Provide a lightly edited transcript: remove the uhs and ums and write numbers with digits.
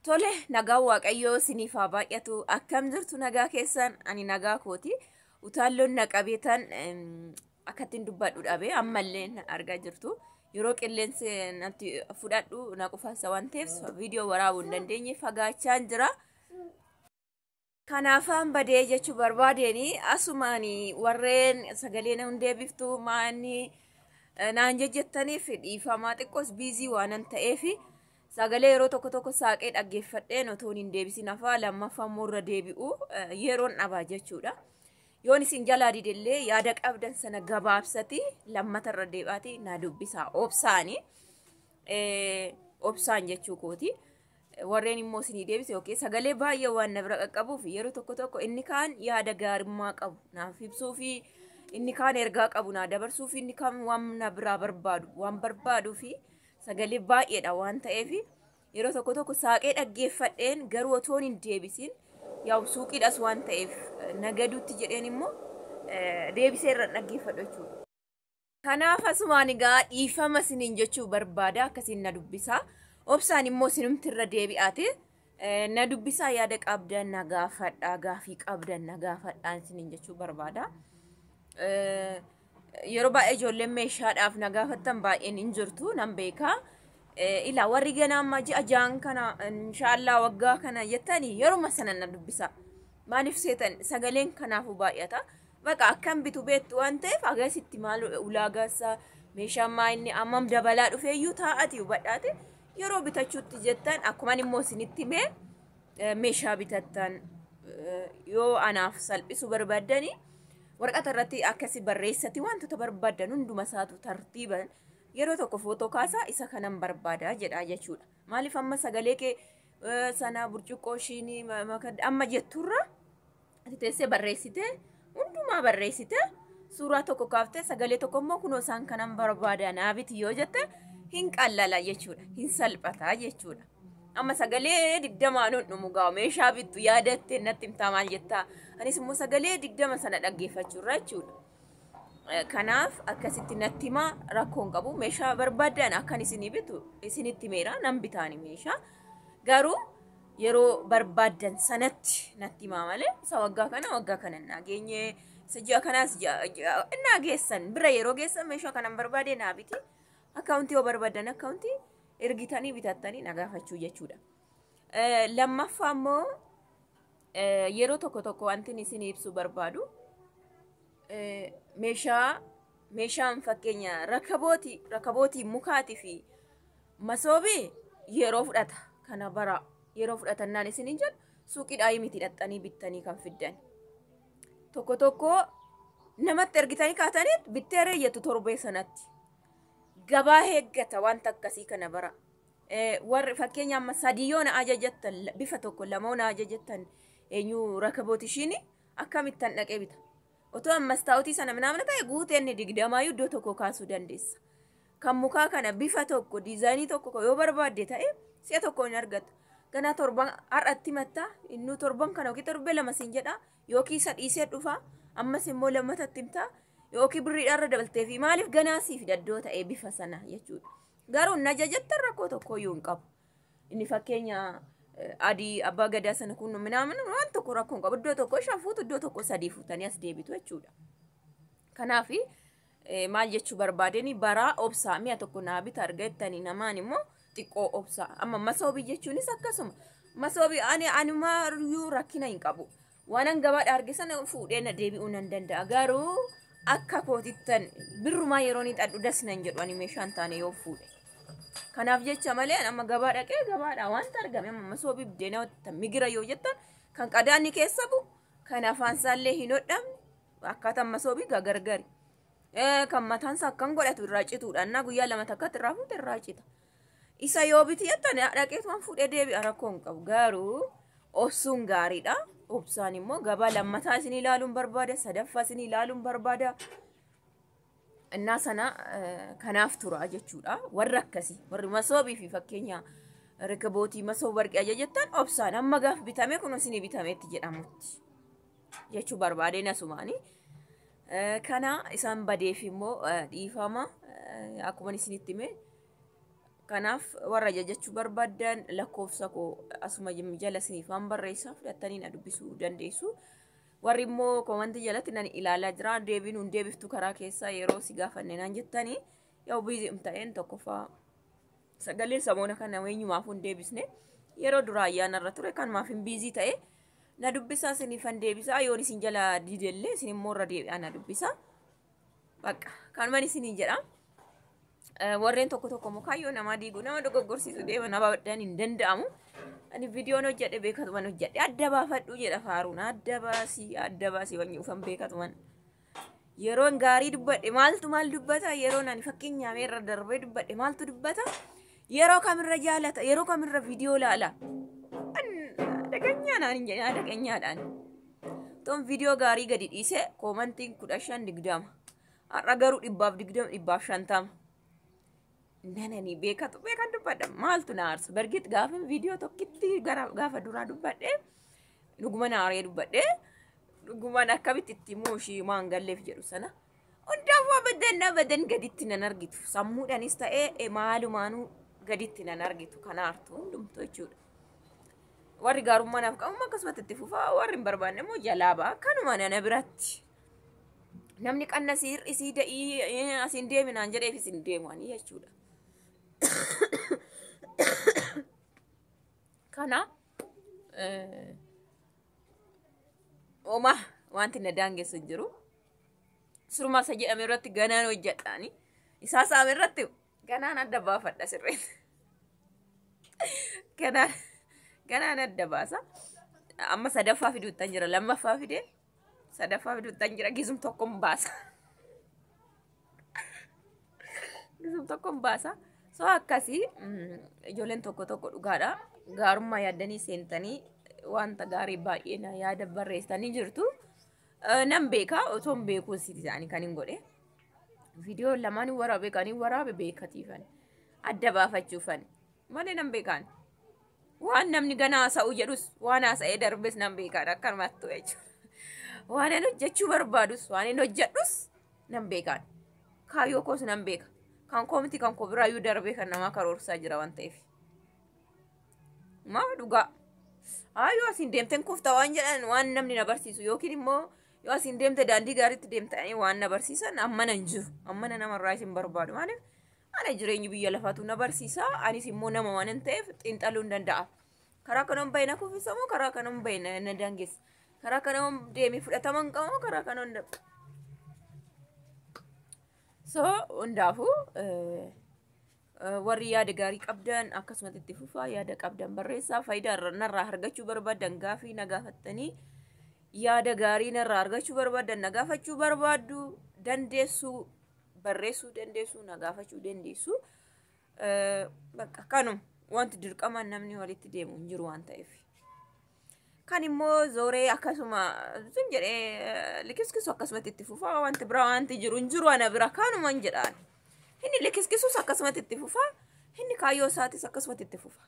Tole, nagaa waaqayyoo siniif haa baay'atu. Akkam jirtu nagaa keessan? Ani nagaa kooti. Utaalloon na qabeetan akkattiin dubbadhu dhabe ammallee argaa jirtu. Yeroo qilleensi natti fudhadhu na qufaasa waan ta'eef viidiyoo waraabuu hin dandeenye fagaachaan jira. Kanaafaan badee jechuu barbaadeen asumaani warreen sagalee na hundeebiftu maanni naan jettaniif dhiifamaa xiqqoos biizii waanan ta'eef sagalee yeroo tokko saaqee dhaggeeffadheen otoo hin deebisin hafaa lammaffaa irra deebi'u yeroon dhabaa jechuudha. Yoon isin jalaa didellee yaada qabdan sana gabaabsati lammata irra deebaati na dubbisaa obsaan jechuu kooti. Warreen immoo isinii deebise yookiin sagalee baay'ee waan na bira qaqqabuuf yeroo tokko inni kaan yaada gaarimmaa qabu naaf ibsuu fi inni kaan ergaa qabu na dabarsuu fi inni kaan waan na biraa barbaadu fi sagalee baay'eedha waan ta'eef yeroo tokko saaqee dhaggeeffadheen garuu otoo hin deebisin yaa suuqiidhas waan ta'eef nagaduutti jedheen immoo deebisee irra dhaggeeffadhu jechuudha. Kanaaf asumaan egaa dhiifama isiniin jechuu barbaada akkasiin na dubbisaa. Obsaan immoo sinumti irra deebi'aati. Na dubbisaa yaada qabdan na gaafadhaa gaafii qabdan na gaafadhaan isiniin jechuu barbaada. Yeroo baay'ee ijoolleen meeshaadhaaf na gaafattan baay'een hin jirtu nan beekaa. Ilaa warri ganaa amma ji'a jaan kana inshaallah waggaa kana jettanii yeruma sana na dubbisa. Maaliif seetan sagaleen kanaafuu baay'ata. Baqa akkam bitu beektu waan ta'eef agasitti maal ulaagaasa meeshaan maa inni ammam dabalaa dhufeeyyuu taa'ati hubadhaate. Yeroo bitachuutti jettan akkuma immoo isinitti mee meeshaa bitattan yoo anaaf salphisu barbaadanii waraqata irratti akkasi barreessati wantoota barbaadan hunduma isaatu tartiiban yeroo tokko footoo kaasaa isa kanan barbaada jedha jechuudha. Maaliif amma sagalee kee sana burcuqqoo shiinii amma jetturra ati teessee barreessite hundumaa barreessite suuraa tokko kaaftee sagalee tokko immoo kunoo isaan kanan barbaada naabiti yoo jette hin qallala jechuudha. Hin salphata jechuudha. Amma sagalee 20 dhumu gaa meeshaa bittu yaadatte natti himtaa maal jettaa? Anis immoo sagalee 20 sana dhaggeeffachuurra jechuudha. Kanaaf akkasitti natti himaa rakkoon qabu meeshaa barbaadan akkan isinii bitu isinitti meera nan bitaani meeshaa. Garuu yeroo barbaadan sanatti natti himaa malee isa waggaa kana nageenye ji'a kanaas geessan bira yeroo geessan meeshaa kanan barbaade naa biti. Akkaawuntii yoo barbaadan akkaawuntii ergitanii bitattanii na gaafachuu jechuudha. Lammaffaa immoo yeroo tokko wanti isin ibsu barbaadu meeshaan fakkeenya rakabootii mukaatii fi masoobii yeroo fudhata kana bara yeroo fudhatannaan isin hin jedhu suuqiidhaa miti hidhattanii bittanii kan fiddan. Tokko namatti ergitanii kaatanii bittee reeyyatu torbee sanatti. Gabaa eeggata wanta akkasii kana bara. Warri fakkeenya amma sadii yoo na ajajattan bifa tokko lama na ajajattan eenyu rakabooti ishiin akkamittan dhaqee bita. Otoo ammas taa'utii sana minamna ta'e guuteen 20 iddoo tokko kaasuu dandeessa. Kan mukaa kana bifa tokko diizaayinii tokko yoo barbaadde ta'e si'a tokko hin argatu. Ganaa torban har'atti mattaa inni torban kana yookiin torbee lama siin jedha yookiin isa dhiisee dhufa ammas immoo lammatatti himtaa. Yookiin birriidhaarra dabaltee fi maaliif ganaasii fi daddoo ta'ee bifa sana jechuudha. Garuu na ajajattan rakkoo tokkoyyuu hin qabu. Inni fakkeenya adii abbaa gadaa sana kun minaamin waan tokko rakkoo hin qabu. Iddoo tokko shan fuutu iddoo tokko sadii fuutanii as deebitu jechuudha. Kanaaf maal jechuu barbaadeni baraa obsaa mi'a tokko naa bita argattanii namaan immoo xiqqoo obsaa. Amma masoobii jechuunis akkasuma. Masoobii animaayyuu rakkina hin qabu. Waanan gabaadha arge sana fuudhee na deebi'uu nan danda'a. Garuu akka kootittan birrumaa yeroo ni xadhu dasnan jedhu ani meeshaan taane yoo fuudhe. Kanaaf jecha malee amma gabaa dhaqee gabaadha wanta argame amma masoobii biddeenaa migira yoo jettan kan qadaanni keessa bu'u kan afaan isaallee hin hodhamne akkaataan masoobii gargari. Kan mataan isaa akkan godhatu irraa cituudha. Annaa guyyaa lama takkatti irraa fuute irraa cita. Isa yoo biti jettan dhaqeetumaan fuudhee deebi'a rakkoo hin qabu. Garuu obsuun gaariidha. Obsaan immoo gabaa lammataa isin ilaaluun barbaada, sadaffaa isin ilaaluun barbaada. Innaa sana kanaaf tura jechuudha. Warri akkasii warri masoobii fi fakkeenya rakabootii masoobii warqee ajajattan obsaan amma gaaf bitame kun isin bitameetti jedhamutti jechuu barbaadeen asumaani. Kana isaan badeef immoo dhiifama akkuma isinitti hime Kanaaf warra jajachuu barbaadan lakkoofsa koo asuma jala sinifaan barreessaa fudhattanii na dubbisuu dandeessu. Warri immoo koomantii jalatti nan ilaalaa jira deebiin hun deebiftu karaa keessaa yeroo si gaafanne naan jettanii yoo biizii ta'een tokkoffaa sagalee samoona kana weenyumaaf hun deebisne yeroo dura ayyaanarra ture kan maaf hin biizii ta'e na dubbisaa sinifan deebisaa yoon isin jala didellee isin immoo irra deebi'aa na dubbisaa. Bakka kanumaan isinii jedha. Warreen tokko mukaayyoo nama diigu nama dogoggorsiisu deema nama baddaan hin danda'amu. Ani viidiyoon hojjedhe beekatuman hojjedhe adda baafadhu jedha Faaruun adda baasii wanni ufan beekatuman. Yeroon gaarii dubbadhe maaltu maal dubbata yeroon ani fakkeenyaaf irra darbee dubbadhe maaltu dubbata yeroo kamirra jaalata yeroo kamirra viidiyoo laala. Dhageenyaadhaan hin jedhe dhageenyaadhaan. Toon viidiyoo gaarii gadi dhiise koomantiin 15-20 har'a garuu 120-150. Nanani beekan dubbadha maaltu na aarsu bargit gaafa viidiyoo tokkitti gaafa duraa dubbadhe dhuguma na aaree dubbadhe dhugumaan akkamitti itti mooshii maan galleef jedhu sana hundaafuu abadan gaditti nan argitu sammuudhaanis ta'ee maalumaanuu gaditti nan argitu kan aartu hundumtuu jechuudha. Warri gaarummaa naaf qabu akkasumatti itti fufaa warri hin barbaanne immoo jalaa ba'a kanuma nana biratti namni qannasii hir'isii da'ii asiin deeminaan jedheef isin deemanii jechuudha. Kana oma wanti na daangessu jiru surma isa jedhame irratti ganaan hojjedhaani isaa saame irratti ganaan adda baafadha sirreet ganaan adda baasa amma sadaffaa fiduuttan jira lammaffaa fide sadaffaa fiduuttan jira gisum tokkon baasa gisum tokkon baasa. So akkasii ijoolleen tokko dhugaadha gaarummaa yaaddanii seentanii wanta gaarii baay'ee na yaada barreessanii jirtu. Nan beekaa otoo hin beekuun siiti isaanii kan hin godhe viidiyoo lamaan waraabe kan hin waraabe beekatiifan adda baafachuufan malee nan beekaan waan namni ganaa haasa'u jedhus waan haasa'ee darbes nan beekaan akkanumatti jechuudha. Waan ani hojjechuu barbaadus waan ani hojjedhus nan beekaan kaayyoo koos nan beeka. Kan komiti kan kobiraayyuu darbee kan namaa karoorsaa jira waan ta'eef. Maa dhugaa. Yoo asiin deemteen kufta waan jedhan waan namni na barsiisu yookiin immoo yoo asiin deemte daandii gaariitti deemtanii waan na barsiisan amma nan jiru. Amma namarraa isin barbaadu maaliif ana jireenyi biyya lafaatu na barsiisa anis immoo nama waan hin ta'eef xiinxaluu hin danda'a. Karaa kanaan baay'ina kuffisamoo karaa kanaan baay'ina na daangessa. Karaa kanaan deemee fudhataman qabamoo karaa kanaan dabala. So hundaafuu warri yaada gaarii qabdan akkasumatti itti fufaa yaada qabdan barreessaa faayidaa narraa argachuu barbaadan gaafii na gaafattanii yaada gaarii narraa argachuu barbaadan na gaafachuu barbaaddu dandeessuu barreessuu dandeessuu na gaafachuu dandeessu. Bakka kanum wanti dirqamaan namni walitti deemu hin jiru waan ta'eef. Kan immoo zooree akkasuma sun jedhee likiskisu akkasumatti itti fufaa wanti biraa wanti jiru hin jiru ana bira kanuma hin jedhaan. Inni likiskisus akkasumatti itti fufaa inni kaayyoo isaatis akkasumatti itti fufaa.